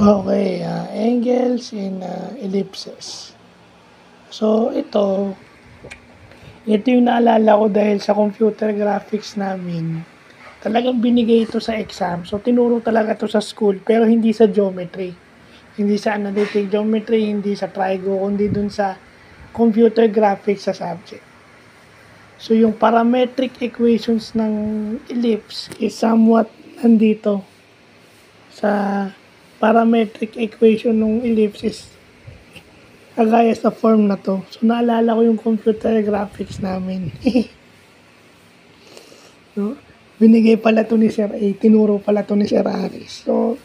Okay, angles in ellipses. So, ito yung naalala ko dahil sa computer graphics namin. Talagang binigay ito sa exam. So, tinuro talaga ito sa school, pero hindi sa geometry. Hindi sa analytic geometry, hindi sa trigo, kundi dun sa computer graphics sa subject. So, yung parametric equations ng ellipse is somewhat nandito sa parametric equation ng ellipse is kagaya sa form na to. So, naalala ko yung computer graphics namin. No? Binigay pala to ni Sir A. Tinuro pala to ni Sir Aris. So,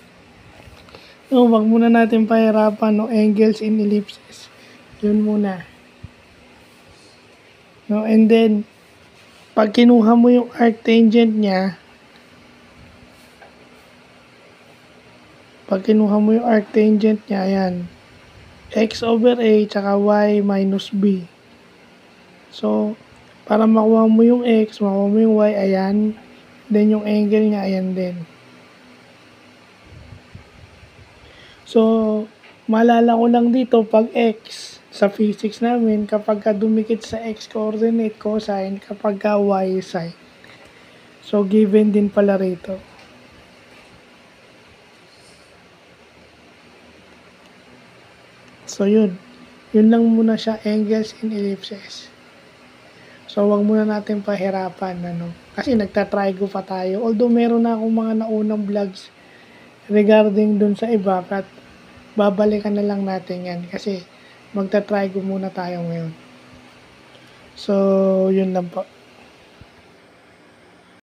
no, wag muna natin pahirapan, no? Angles in ellipses. Yun muna. No? And then, pag kinuha mo yung arctangent niya, ayan, x over a, tsaka y minus b. So, para makuha mo yung x, makuha mo yung y, ayan. Then, yung angle niya, ayan din. So, maalala ko lang dito, pag x, sa physics namin, kapag ka dumikit sa x coordinate, cosine, kapag ka y, sine. So, given din pala rito. So, yun. Yun lang muna siya, angles in ellipses. So, wag muna natin pahirapan, Kasi nagtatrigo pa tayo. Although, meron na akong mga naunang vlogs regarding dun sa iba, at babalikan na lang natin yan. Kasi, magtatrigo muna tayo ngayon. So, yun lang po.